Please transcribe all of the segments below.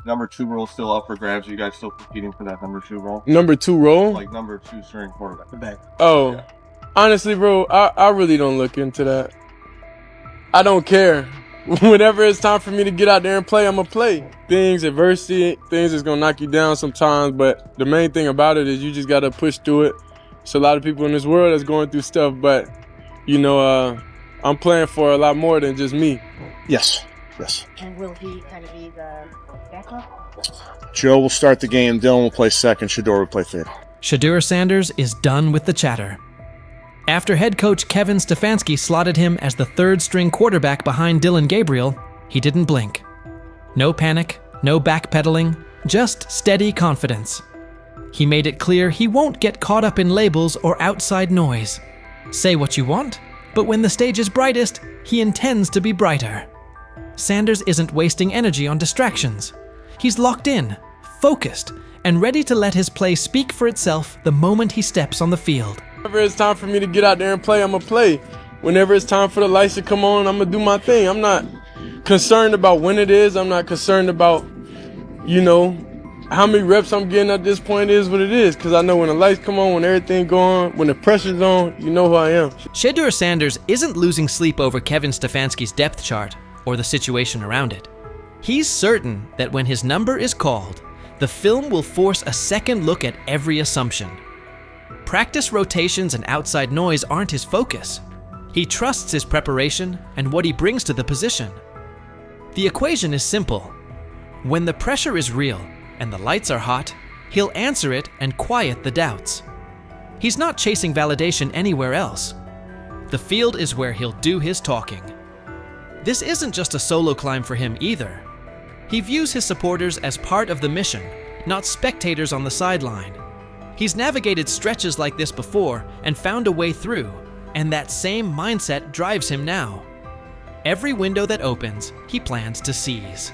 number 2 role still up for grabs? Are you guys still competing for that number 2 role? Number 2 role? Like number 2 string quarterback. The back. Oh, Yeah. honestly, bro, I really don't look into that. I don't care. Whenever it's time for me to get out there and play, I'm going to play. Adversity, things is going to knock you down sometimes, but the main thing about it is you just got to push through it. There's a lot of people in this world that's going through stuff, but, you know, I'm playing for a lot more than just me. Yes. And will he kind of be the backup? Joe will start the game. Dylan will play second. Shedeur will play third. Shedeur Sanders is done with the chatter. After head coach Kevin Stefanski slotted him as the third-string quarterback behind Dylan Gabriel, he didn't blink. No panic, no backpedaling, just steady confidence. He made it clear he won't get caught up in labels or outside noise. Say what you want, but when the stage is brightest, he intends to be brighter. Sanders isn't wasting energy on distractions. He's locked in, focused, and ready to let his play speak for itself the moment he steps on the field. Whenever it's time for me to get out there and play, I'm going to play. Whenever it's time for the lights to come on, I'm going to do my thing. I'm not concerned about when it is. I'm not concerned about, you know, how many reps I'm getting at this point is what it is. Because I know when the lights come on, when everything going, when the pressure's on, you know who I am. Shedeur Sanders isn't losing sleep over Kevin Stefanski's depth chart or the situation around it. He's certain that when his number is called, the film will force a second look at every assumption. Practice rotations and outside noise aren't his focus. He trusts his preparation and what he brings to the position. The equation is simple. When the pressure is real and the lights are hot, he'll answer it and quiet the doubts. He's not chasing validation anywhere else. The field is where he'll do his talking. This isn't just a solo climb for him either. He views his supporters as part of the mission, not spectators on the sideline. He's navigated stretches like this before and found a way through, and that same mindset drives him now. Every window that opens, he plans to seize.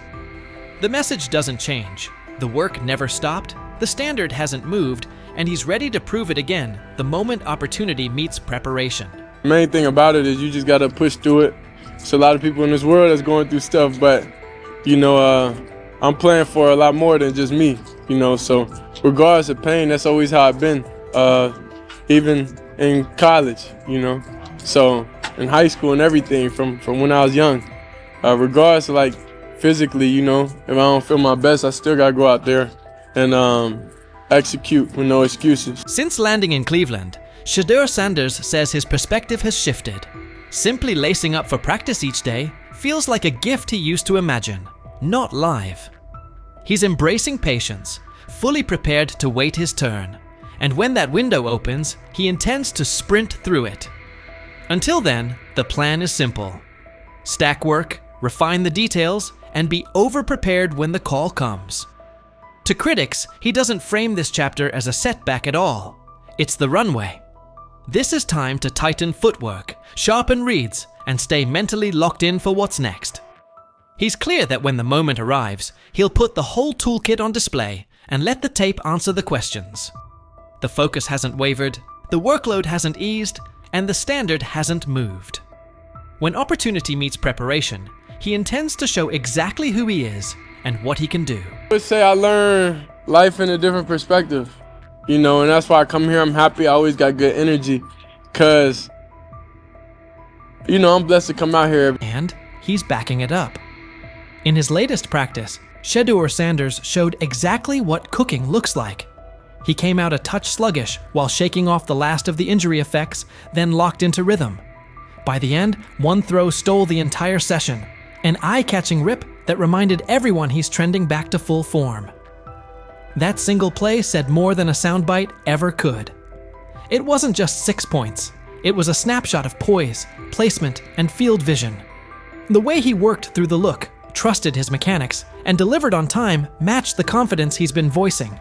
The message doesn't change. The work never stopped, the standard hasn't moved, and he's ready to prove it again the moment opportunity meets preparation. The main thing about it is you just got to push through it. There's a lot of people in this world that's going through stuff, but, you know, I'm playing for a lot more than just me, you know, so regardless of pain, that's always how I've been, even in college, you know, so in high school and everything from when I was young, regardless of like physically, you know, if I don't feel my best, I still gotta go out there and execute with no excuses. Since landing in Cleveland, Shedeur Sanders says his perspective has shifted. Simply lacing up for practice each day feels like a gift he used to imagine, not live. He's embracing patience, fully prepared to wait his turn, and when that window opens, he intends to sprint through it. Until then, the plan is simple. Stack work, refine the details, and be over-prepared when the call comes. To critics, he doesn't frame this chapter as a setback at all. It's the runway. This is time to tighten footwork, sharpen reads, and stay mentally locked in for what's next. He's clear that when the moment arrives, he'll put the whole toolkit on display and let the tape answer the questions. The focus hasn't wavered, the workload hasn't eased, and the standard hasn't moved. When opportunity meets preparation, he intends to show exactly who he is and what he can do. I would say I learn life in a different perspective, you know, and that's why I come here. I'm happy. I always got good energy because, you know, I'm blessed to come out here. And he's backing it up. In his latest practice, Shedeur Sanders showed exactly what cooking looks like. He came out a touch sluggish while shaking off the last of the injury effects, then locked into rhythm. By the end, one throw stole the entire session, an eye-catching rip that reminded everyone he's trending back to full form. That single play said more than a soundbite ever could. It wasn't just 6 points. It was a snapshot of poise, placement, and field vision. The way he worked through the look, trusted his mechanics, and delivered on time matched the confidence he's been voicing.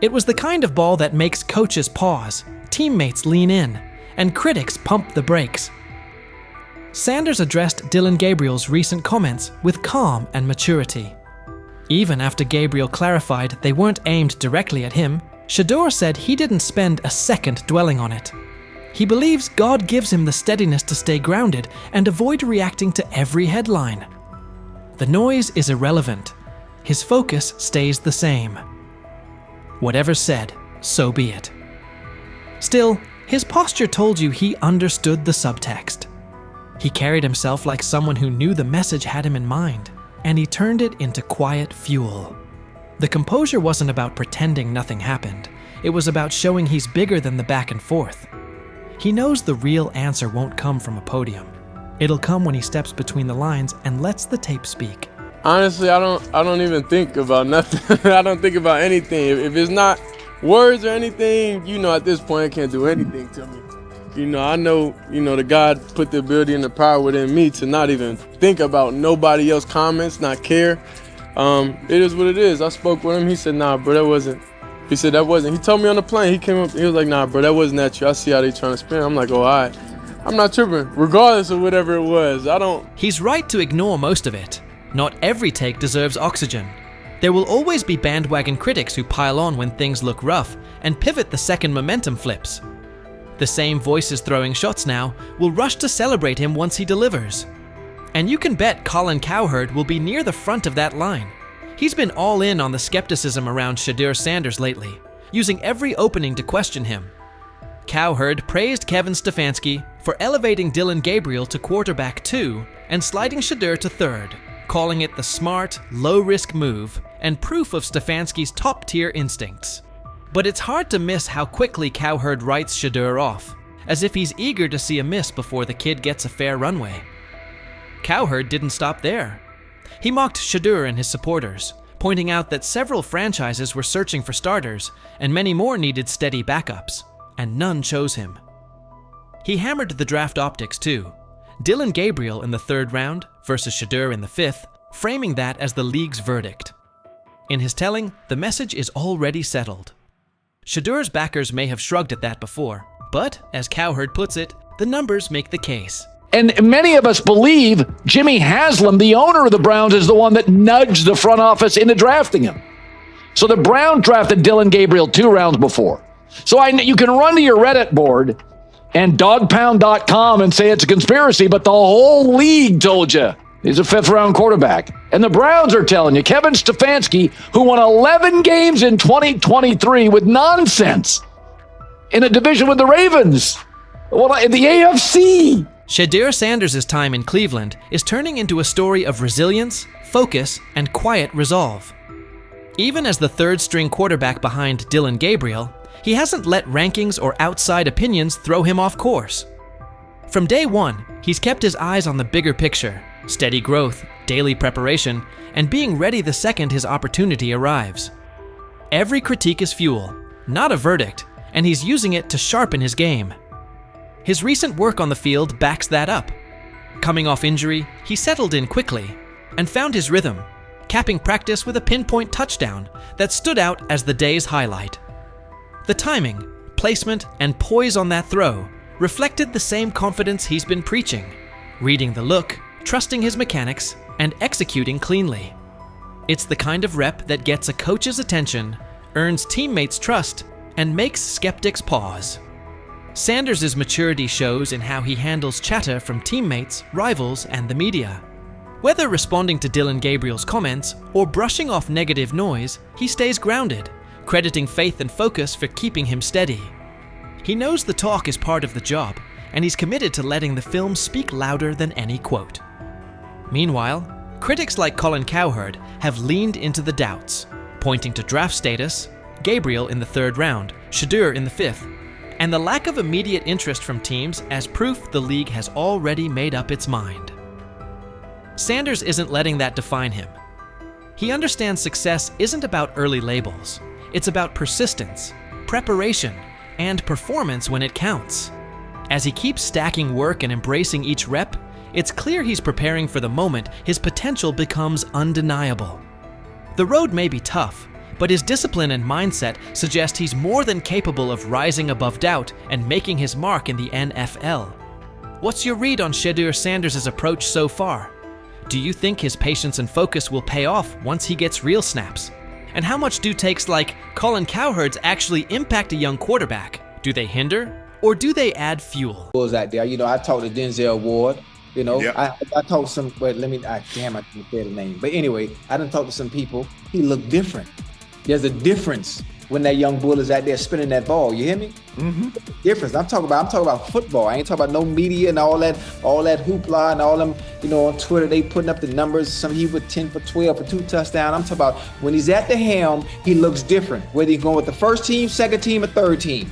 It was the kind of ball that makes coaches pause, teammates lean in, and critics pump the brakes. Sanders addressed Dylan Gabriel's recent comments with calm and maturity. Even after Gabriel clarified they weren't aimed directly at him, Shedeur said he didn't spend a second dwelling on it. He believes God gives him the steadiness to stay grounded and avoid reacting to every headline. The noise is irrelevant. his focus stays the same. Whatever's said, so be it. Still, his posture told you he understood the subtext. He carried himself like someone who knew the message had him in mind, and he turned it into quiet fuel. The composure wasn't about pretending nothing happened. It was about showing he's bigger than the back and forth. He knows the real answer won't come from a podium. It'll come when he steps between the lines and lets the tape speak. Honestly, I don't even think about nothing. I don't think about anything. If it's not words or anything, at this point, it can't do anything to me. I know, the God put the ability and the power within me to not even think about nobody else's comments, not care. It is what it is. I spoke with him. He said, nah, bro, that wasn't. He said, that wasn't. He told me on the plane. He came up. He was like, nah, bro, that wasn't at you. I see how they trying to spin. I'm like, oh, all right. I'm not tripping, regardless of whatever it was. He's right to ignore most of it. Not every take deserves oxygen. There will always be bandwagon critics who pile on when things look rough and pivot the second momentum flips. The same voices throwing shots now will rush to celebrate him once he delivers. And you can bet Colin Cowherd will be near the front of that line. He's been all in on the skepticism around Shedeur Sanders lately, using every opening to question him. Cowherd praised Kevin Stefanski for elevating Dylan Gabriel to quarterback 2 and sliding Shedeur to 3rd, calling it the smart, low-risk move and proof of Stefanski's top-tier instincts. But it's hard to miss how quickly Cowherd writes Shedeur off, as if he's eager to see a miss before the kid gets a fair runway. Cowherd didn't stop there. He mocked Shedeur and his supporters, pointing out that several franchises were searching for starters and many more needed steady backups, and none chose him. He hammered the draft optics too. Dylan Gabriel in the 3rd round versus Shedeur in the 5th, framing that as the league's verdict. In his telling, the message is already settled. Shedeur's backers may have shrugged at that before, but, as Cowherd puts it, the numbers make the case. And many of us believe Jimmy Haslam, the owner of the Browns, is the one that nudged the front office into drafting him. So the Browns drafted Dylan Gabriel 2 rounds before. So you can run to your Reddit board and dogpound.com and say it's a conspiracy, but the whole league told you he's a 5th-round quarterback. And the Browns are telling you, Kevin Stefanski, who won 11 games in 2023 with nonsense in a division with the Ravens, in the AFC. Shedeur Sanders' time in Cleveland is turning into a story of resilience, focus, and quiet resolve. Even as the 3rd-string quarterback behind Dylan Gabriel, he hasn't let rankings or outside opinions throw him off course. From day one, he's kept his eyes on the bigger picture, steady growth, daily preparation, and being ready the second his opportunity arrives. Every critique is fuel, not a verdict, and he's using it to sharpen his game. His recent work on the field backs that up. Coming off injury, he settled in quickly and found his rhythm, capping practice with a pinpoint touchdown that stood out as the day's highlight. The timing, placement, and poise on that throw reflected the same confidence he's been preaching, reading the look, trusting his mechanics, and executing cleanly. It's the kind of rep that gets a coach's attention, earns teammates' trust, and makes skeptics pause. Sanders' maturity shows in how he handles chatter from teammates, rivals, and the media. Whether responding to Dylan Gabriel's comments or brushing off negative noise, he stays grounded, crediting faith and focus for keeping him steady. He knows the talk is part of the job, and he's committed to letting the film speak louder than any quote. Meanwhile, critics like Colin Cowherd have leaned into the doubts, pointing to draft status, Gabriel in the 3rd round, Shedeur in the 5th, and the lack of immediate interest from teams as proof the league has already made up its mind. Sanders isn't letting that define him. He understands success isn't about early labels. It's about persistence, preparation, and performance when it counts. As he keeps stacking work and embracing each rep, it's clear he's preparing for the moment his potential becomes undeniable. The road may be tough, but his discipline and mindset suggest he's more than capable of rising above doubt and making his mark in the NFL. What's your read on Shedeur Sanders' approach so far? Do you think his patience and focus will pay off once he gets real snaps? And how much do takes like Colin Cowherd's actually impact a young quarterback? Do they hinder, or do they add fuel? Out there. I talked to Denzel Ward. You know, Yep. I talked to some, but I didn't say the name. But anyway, I done talked to some people. He looked different. There's a difference when that young bull is out there spinning that ball. You hear me? Mm-hmm. Difference. I'm talking about football. I ain't talking about no media and all that hoopla and all them, on Twitter, they putting up the numbers. Some he with 10 for 12 for 2 touchdowns. I'm talking about when he's at the helm, he looks different. Whether he's going with the first team, second team, or third team.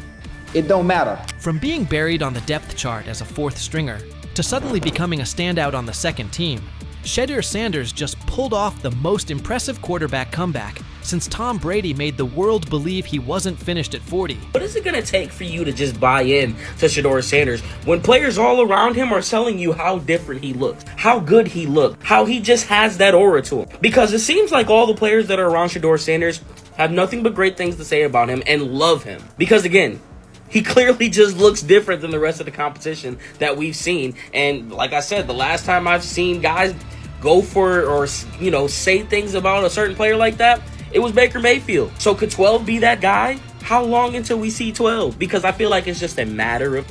It don't matter. From being buried on the depth chart as a fourth stringer to suddenly becoming a standout on the second team, Shedeur Sanders just pulled off the most impressive quarterback comeback since Tom Brady made the world believe he wasn't finished at 40. What is it going to take for you to just buy in to Shedeur Sanders when players all around him are telling you how different he looks, how good he looks, how he just has that aura to him? Because it seems like all the players that are around Shedeur Sanders have nothing but great things to say about him and love him. Because again, he clearly just looks different than the rest of the competition that we've seen. And like I said, the last time I've seen guys go for or say things about a certain player like that, it was Baker Mayfield. So could 12 be that guy? How long until we see 12? Because I feel like it's just a matter of...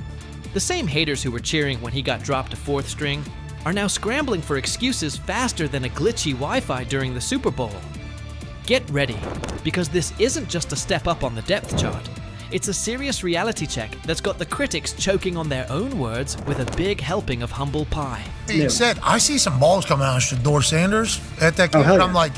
The same haters who were cheering when he got dropped to fourth string are now scrambling for excuses faster than a glitchy Wi-Fi during the Super Bowl. Get ready, because this isn't just a step up on the depth chart. It's a serious reality check that's got the critics choking on their own words with a big helping of humble pie. Being said, I see some balls coming out of Shedeur Sanders at that game, and I'm like,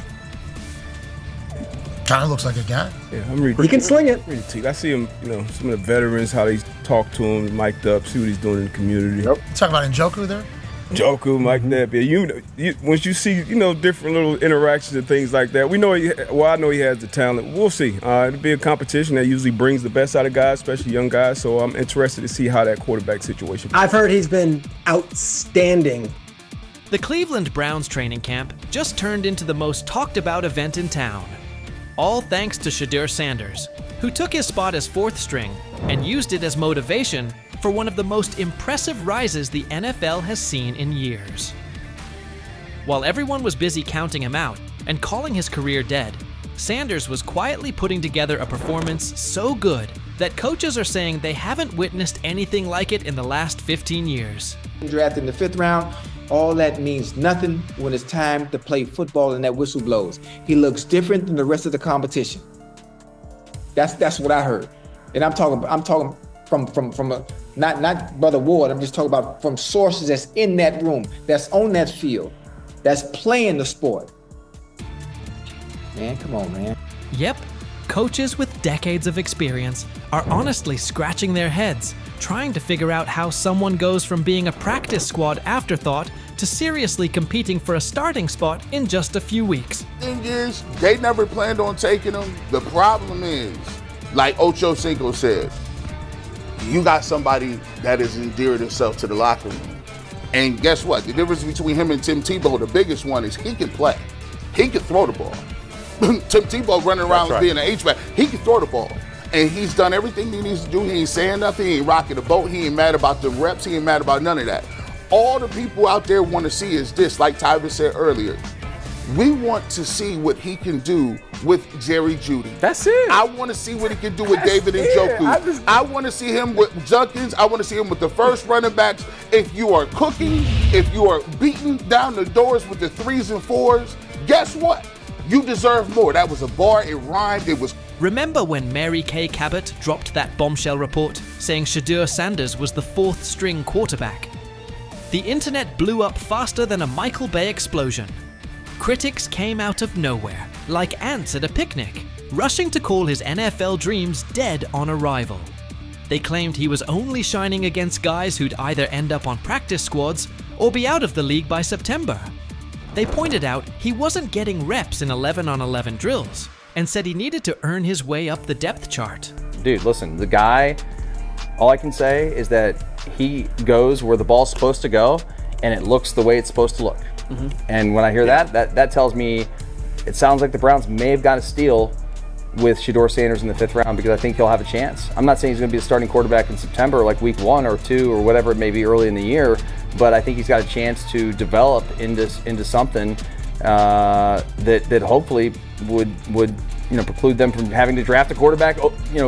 kind of looks like a guy. Yeah, I'm reading. He can sling it. I see him, some of the veterans, how they talk to him, mic'd up, see what he's doing in the community. Yep. You talking about Njoku there? Njoku, Mike Knapp. Yeah, once you see, different little interactions and things like that, I know he has the talent. We'll see. It'll be a competition that usually brings the best out of guys, especially young guys. So I'm interested to see how that quarterback situation. I've heard he's been outstanding. The Cleveland Browns training camp just turned into the most talked about event in town. All thanks to Shedeur Sanders, who took his spot as fourth string and used it as motivation for one of the most impressive rises the NFL has seen in years. While everyone was busy counting him out and calling his career dead, Sanders was quietly putting together a performance so good that coaches are saying they haven't witnessed anything like it in the last 15 years. Drafted in the 5th round, all that means nothing when it's time to play football and that whistle blows. He looks different than the rest of the competition. That's what I heard. And I'm talking from a, not Brother Ward, I'm just talking about from sources that's in that room, that's on that field, that's playing the sport. Man, come on, man. Yep, coaches with decades of experience are honestly scratching their heads, trying to figure out how someone goes from being a practice squad afterthought to seriously competing for a starting spot in just a few weeks. Thing is, they never planned on taking him. The problem is, like Ocho Cinco said, you got somebody that has endeared himself to the locker room. And guess what? The difference between him and Tim Tebow, the biggest one, is he can play. He can throw the ball. Tim Tebow running around being an H-back, he can throw the ball. And he's done everything he needs to do. He ain't saying nothing. He ain't rocking the boat. He ain't mad about the reps. He ain't mad about none of that. All the people out there want to see is this, like Tyler said earlier. We want to see what he can do with Jerry Jeudy. That's it. I want to see what he can do with David Njoku. I want to see him with Junkins. I want to see him with the first running backs. If you are cooking, if you are beating down the doors with the 3s and 4s, guess what? You deserve more. That was a bar. It rhymed. It was. Remember when Mary Kay Cabot dropped that bombshell report saying Shedeur Sanders was the 4th string quarterback? The internet blew up faster than a Michael Bay explosion. Critics came out of nowhere, like ants at a picnic, rushing to call his NFL dreams dead on arrival. They claimed he was only shining against guys who'd either end up on practice squads or be out of the league by September. They pointed out he wasn't getting reps in 11-on-11 drills and said he needed to earn his way up the depth chart. Dude, listen, the guy, all I can say is that he goes where the ball's supposed to go and it looks the way it's supposed to look. Mm-hmm. And when I hear that tells me it sounds like the Browns may have got a steal with Shedeur Sanders in the 5th round, because I think he'll have a chance. I'm not saying he's going to be the starting quarterback in September, like week 1 or 2 or whatever it may be early in the year, but I think he's got a chance to develop into something that hopefully would preclude them from having to draft a quarterback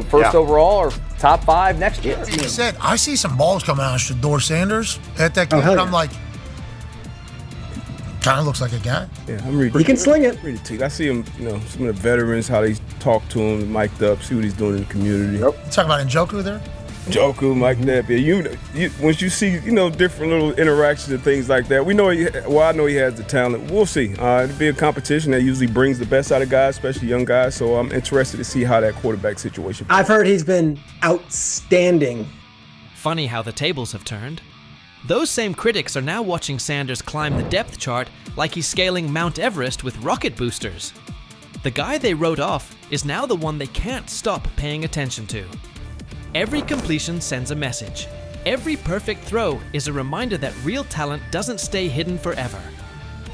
first overall or top 5 next year. Being said, I see some balls coming out of Shedeur Sanders at that game, and I'm like, Kind of looks like a guy. Yeah, I'm ready. He can sling it. Ready to. I see him, some of the veterans, how they talk to him, mic'd up, see what he's doing in the community. You talking about Njoku there? Njoku, mic'd up. Yeah, once you see, different little interactions and things like that, I know he has the talent. We'll see. It'll be a competition that usually brings the best out of guys, especially young guys. So I'm interested to see how that quarterback situation. I've heard he's been outstanding. Funny how the tables have turned. Those same critics are now watching Sanders climb the depth chart like he's scaling Mount Everest with rocket boosters. The guy they wrote off is now the one they can't stop paying attention to. Every completion sends a message. Every perfect throw is a reminder that real talent doesn't stay hidden forever.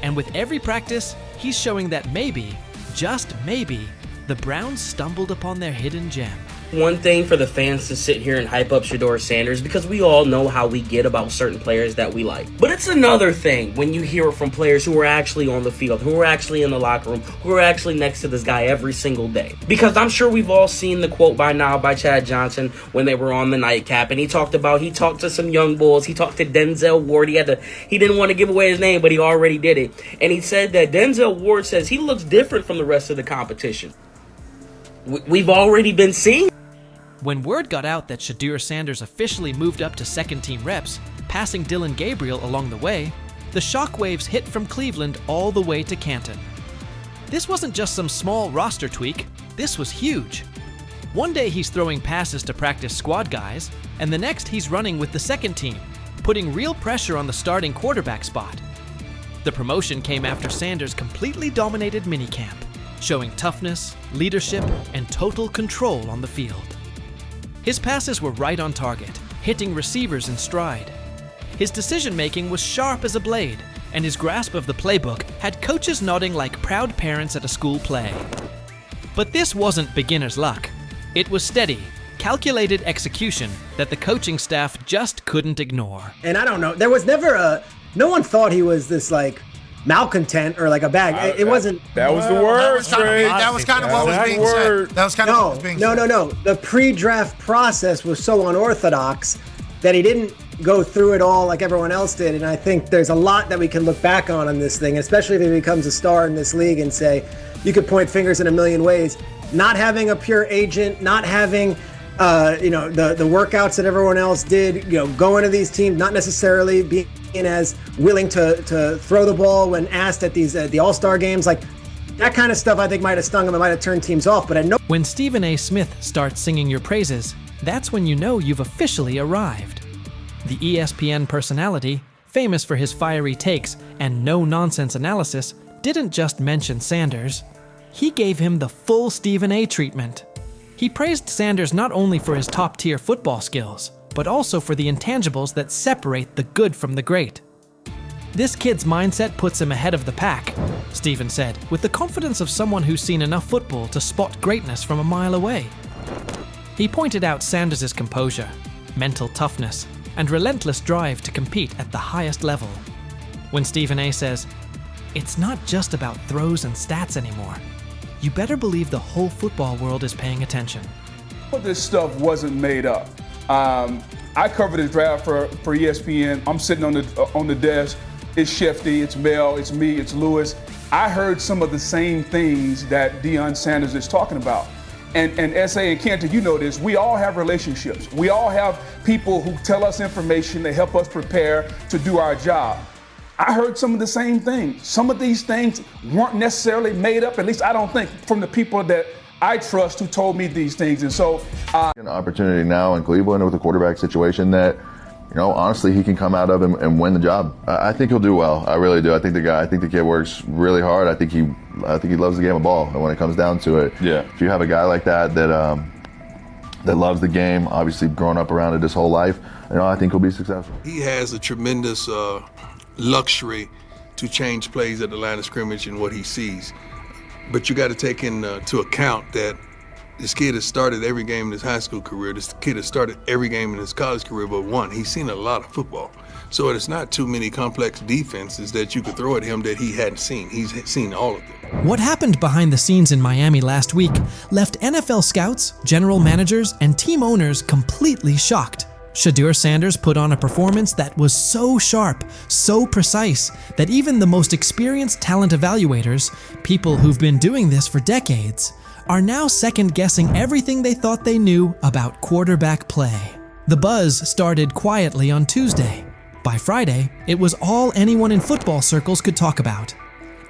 And with every practice, he's showing that maybe, just maybe, the Browns stumbled upon their hidden gem. One thing for the fans to sit here and hype up Shedeur Sanders, because we all know how we get about certain players that we like. But it's another thing when you hear it from players who are actually on the field, who are actually in the locker room, who are actually next to this guy every single day. Because I'm sure we've all seen the quote by now by Chad Johnson when they were on the nightcap, and he talked to some young bulls. He talked to Denzel Ward. He didn't want to give away his name, but he already did it. And he said that Denzel Ward says he looks different from the rest of the competition. We've already been seeing. When word got out that Shedeur Sanders officially moved up to second-team reps, passing Dillon Gabriel along the way, the shockwaves hit from Cleveland all the way to Canton. This wasn't just some small roster tweak, this was huge. One day he's throwing passes to practice squad guys, and the next he's running with the second team, putting real pressure on the starting quarterback spot. The promotion came after Sanders completely dominated minicamp, showing toughness, leadership, and total control on the field. His passes were right on target, hitting receivers in stride. His decision-making was sharp as a blade, and his grasp of the playbook had coaches nodding like proud parents at a school play. But this wasn't beginner's luck. It was steady, calculated execution that the coaching staff just couldn't ignore. And I don't know, there was never no one thought he was this malcontent or like a bag. It wasn't. That was the word, That was kind of what was being said. That was kind of what was being said. No. The pre-draft process was so unorthodox that he didn't go through it all like everyone else did. And I think there's a lot that we can look back on this thing, especially if he becomes a star in this league and say, you could point fingers in a million ways. Not having a pure agent, not having the workouts that everyone else did, going to these teams, not necessarily being as willing to throw the ball when asked at these the All-Star games, like that kind of stuff I think might have stung him, it might have turned teams off, but I know. When Stephen A. Smith starts singing your praises, that's when you know you've officially arrived. The ESPN personality, famous for his fiery takes and no-nonsense analysis, didn't just mention Sanders. He gave him the full Stephen A. treatment. He praised Sanders not only for his top-tier football skills, but also for the intangibles that separate the good from the great. This kid's mindset puts him ahead of the pack, Stephen said, with the confidence of someone who's seen enough football to spot greatness from a mile away. He pointed out Sanders' composure, mental toughness, and relentless drive to compete at the highest level. When Stephen A. says, "It's not just about throws and stats anymore," you better believe the whole football world is paying attention. This stuff wasn't made up. I covered the draft for ESPN. I'm sitting on the desk. It's Shefty, it's Mel, it's me, it's Lewis. I heard some of the same things that Deion Sanders is talking about. And S.A. and Kenton, you know this, we all have relationships. We all have people who tell us information, they help us prepare to do our job. I heard some of the same things. Some of these things weren't necessarily made up, at least I don't think, from the people that I trust who told me these things. And so an opportunity now in Cleveland with a quarterback situation that, honestly, he can come out of and win the job. I think he'll do well. I really do. I think the kid works really hard. I think he loves the game of ball. And when it comes down to it, if you have a guy like that loves the game, obviously growing up around it his whole life, I think he'll be successful. He has a tremendous luxury to change plays at the line of scrimmage and what he sees. But you got to take into account that this kid has started every game in his high school career. This kid has started every game in his college career but one. He's seen a lot of football. So it's not too many complex defenses that you could throw at him that he hadn't seen. He's seen all of them. What happened behind the scenes in Miami last week left NFL scouts, general managers, and team owners completely shocked. Shedeur Sanders put on a performance that was so sharp, so precise, that even the most experienced talent evaluators, people who've been doing this for decades, are now second-guessing everything they thought they knew about quarterback play. The buzz started quietly on Tuesday. By Friday, it was all anyone in football circles could talk about.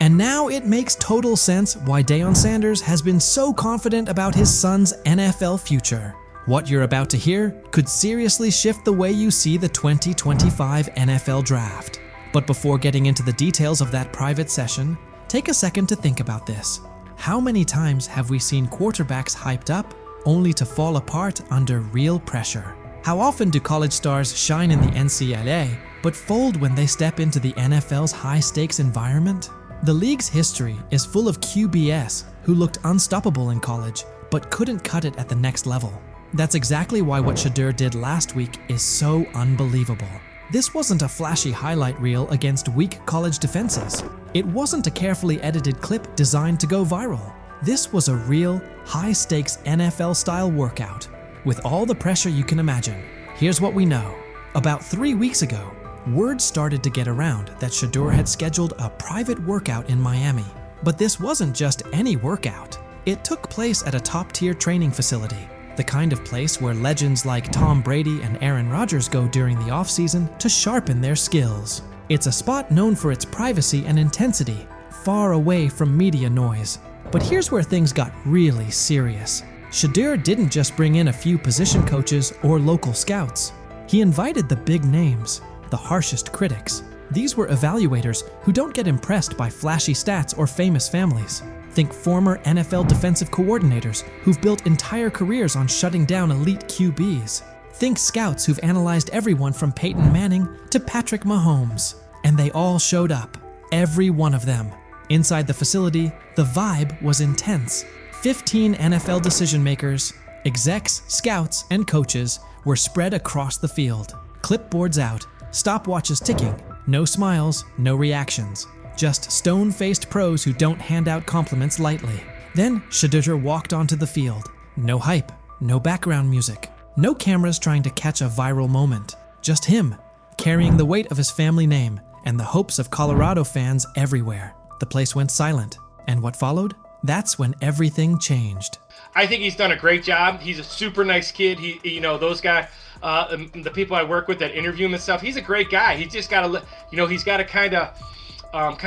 And now it makes total sense why Deion Sanders has been so confident about his son's NFL future. What you're about to hear could seriously shift the way you see the 2025 NFL Draft. But before getting into the details of that private session, take a second to think about this. How many times have we seen quarterbacks hyped up only to fall apart under real pressure? How often do college stars shine in the NCAA but fold when they step into the NFL's high-stakes environment? The league's history is full of QBs who looked unstoppable in college but couldn't cut it at the next level. That's exactly why what Shedeur did last week is so unbelievable. This wasn't a flashy highlight reel against weak college defenses. It wasn't a carefully edited clip designed to go viral. This was a real, high-stakes NFL-style workout, with all the pressure you can imagine. Here's what we know. About 3 weeks ago, word started to get around that Shedeur had scheduled a private workout in Miami. But this wasn't just any workout. It took place at a top-tier training facility, the kind of place where legends like Tom Brady and Aaron Rodgers go during the offseason to sharpen their skills. It's a spot known for its privacy and intensity, far away from media noise. But here's where things got really serious. Shedeur didn't just bring in a few position coaches or local scouts. He invited the big names, the harshest critics. These were evaluators who don't get impressed by flashy stats or famous families. Think former NFL defensive coordinators who've built entire careers on shutting down elite QBs. Think scouts who've analyzed everyone from Peyton Manning to Patrick Mahomes. And they all showed up, every one of them. Inside the facility, the vibe was intense. 15 NFL decision makers, execs, scouts, and coaches were spread across the field. Clipboards out, stopwatches ticking, no smiles, no reactions. Just stone-faced pros who don't hand out compliments lightly. Then Shedeur walked onto the field. No hype, no background music, no cameras trying to catch a viral moment. Just him, carrying the weight of his family name and the hopes of Colorado fans everywhere. The place went silent, and what followed? That's when everything changed. I think he's done a great job. He's a super nice kid. Those guys, the people I work with that interview him and stuff, he's a great guy. He's just got to, he's got to kind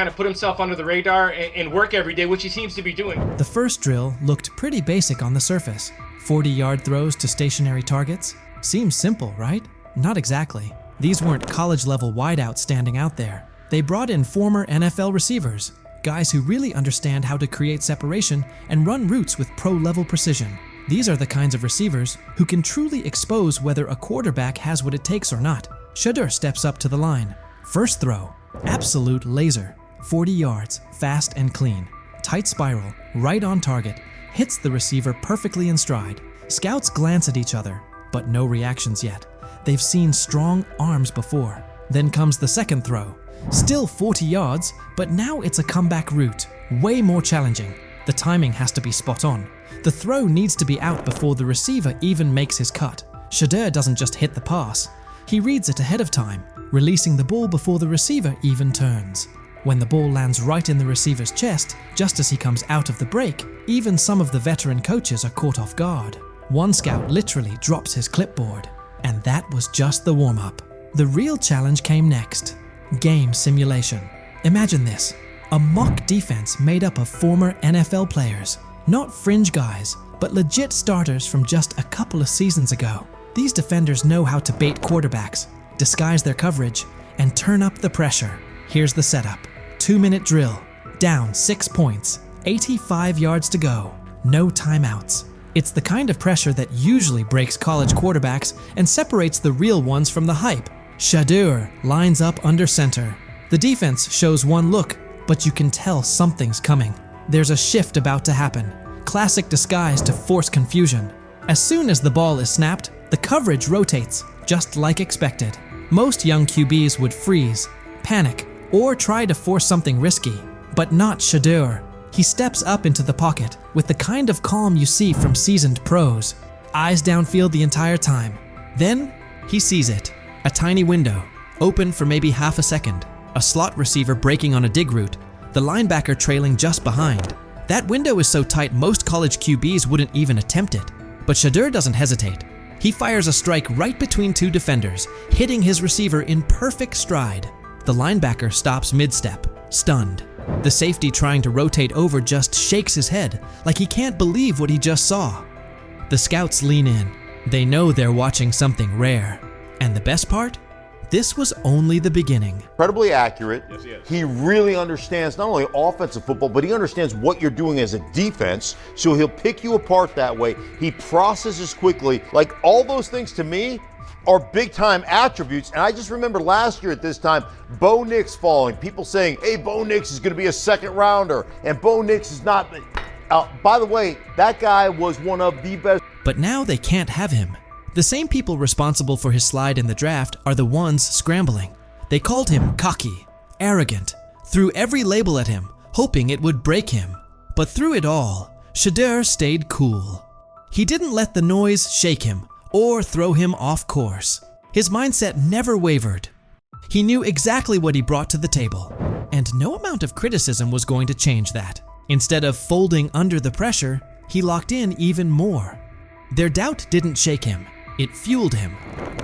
of put himself under the radar and work every day, which he seems to be doing. The first drill looked pretty basic on the surface. 40-yard throws to stationary targets. Seems simple, right? Not exactly. These weren't college-level wideouts standing out there. They brought in former NFL receivers, guys who really understand how to create separation and run routes with pro-level precision. These are the kinds of receivers who can truly expose whether a quarterback has what it takes or not. Shedeur steps up to the line. First throw, absolute laser. 40 yards, fast and clean. Tight spiral, right on target. Hits the receiver perfectly in stride. Scouts glance at each other, but no reactions yet. They've seen strong arms before. Then comes the second throw. Still 40 yards, but now it's a comeback route. Way more challenging. The timing has to be spot on. The throw needs to be out before the receiver even makes his cut. Shedeur doesn't just hit the pass. He reads it ahead of time, releasing the ball before the receiver even turns. When the ball lands right in the receiver's chest, just as he comes out of the break, even some of the veteran coaches are caught off guard. One scout literally drops his clipboard. And that was just the warm-up. The real challenge came next. Game simulation. Imagine this. A mock defense made up of former NFL players. Not fringe guys, but legit starters from just a couple of seasons ago. These defenders know how to bait quarterbacks, disguise their coverage, and turn up the pressure. Here's the setup. 2-minute drill. Down 6 points. 85 yards to go. No timeouts. It's the kind of pressure that usually breaks college quarterbacks and separates the real ones from the hype. Shedeur lines up under center. The defense shows one look, but you can tell something's coming. There's a shift about to happen. Classic disguise to force confusion. As soon as the ball is snapped, the coverage rotates, just like expected. Most young QBs would freeze, panic, or try to force something risky, but not Shedeur. He steps up into the pocket with the kind of calm you see from seasoned pros. Eyes downfield the entire time. Then, He sees it, a tiny window, open for maybe half a second, a slot receiver breaking on a dig route, the linebacker trailing just behind. That window is so tight most college QBs wouldn't even attempt it. But Shedeur doesn't hesitate. He fires a strike right between two defenders, hitting his receiver in perfect stride. The linebacker stops mid-step, stunned. The safety trying to rotate over just shakes his head, like he can't believe what he just saw. The scouts lean in. They know they're watching something rare. And the best part? This was only the beginning. Incredibly accurate. Yes, he is. He really understands not only offensive football, but he understands what you're doing as a defense, so he'll pick you apart that way. He processes quickly. Like, all those things to me are big-time attributes. And I just remember last year at this time, Bo Nix falling. People saying, hey, Bo Nix is going to be a second-rounder, and Bo Nix is not. By the way, that guy was one of the best. But now they can't have him. The same people responsible for his slide in the draft are the ones scrambling. They called him cocky, arrogant, threw every label at him, hoping it would break him. But through it all, Shedeur stayed cool. He didn't let the noise shake him or throw him off course. His mindset never wavered. He knew exactly what he brought to the table, and no amount of criticism was going to change that. Instead of folding under the pressure, he locked in even more. Their doubt didn't shake him. It fueled him,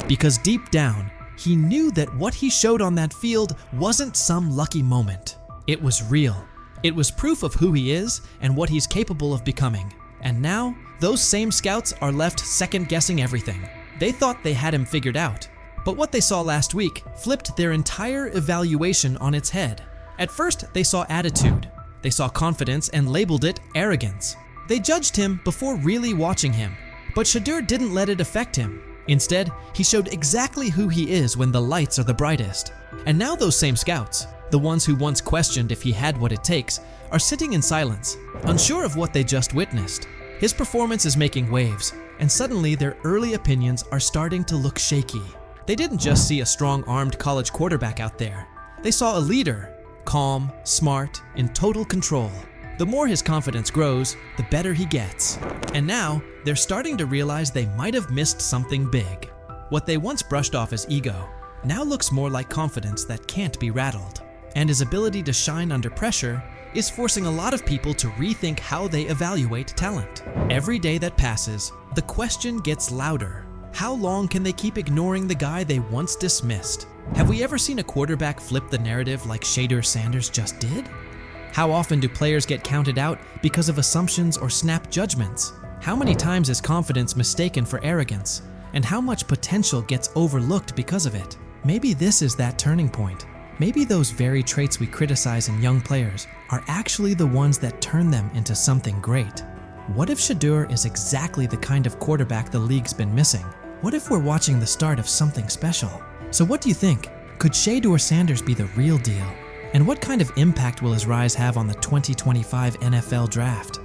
because deep down, he knew that what he showed on that field wasn't some lucky moment. It was real. It was proof of who he is and what he's capable of becoming. And now, those same scouts are left second-guessing everything. They thought they had him figured out, but what they saw last week flipped their entire evaluation on its head. At first, they saw attitude. They saw confidence and labeled it arrogance. They judged him before really watching him. But Shedeur didn't let it affect him. Instead, he showed exactly who he is when the lights are the brightest. And now those same scouts, the ones who once questioned if he had what it takes, are sitting in silence, unsure of what they just witnessed. His performance is making waves, and suddenly their early opinions are starting to look shaky. They didn't just see a strong-armed college quarterback out there. They saw a leader, calm, smart, in total control. The more his confidence grows, the better he gets. And now, they're starting to realize they might have missed something big. What they once brushed off as ego now looks more like confidence that can't be rattled. And his ability to shine under pressure is forcing a lot of people to rethink how they evaluate talent. Every day that passes, the question gets louder. How long can they keep ignoring the guy they once dismissed? Have we ever seen a quarterback flip the narrative like Shedeur Sanders just did? How often do players get counted out because of assumptions or snap judgments? How many times is confidence mistaken for arrogance? And how much potential gets overlooked because of it? Maybe this is that turning point. Maybe those very traits we criticize in young players are actually the ones that turn them into something great. What if Shedeur is exactly the kind of quarterback the league's been missing? What if we're watching the start of something special? So what do you think? Could Shedeur Sanders be the real deal? And what kind of impact will his rise have on the 2025 NFL Draft?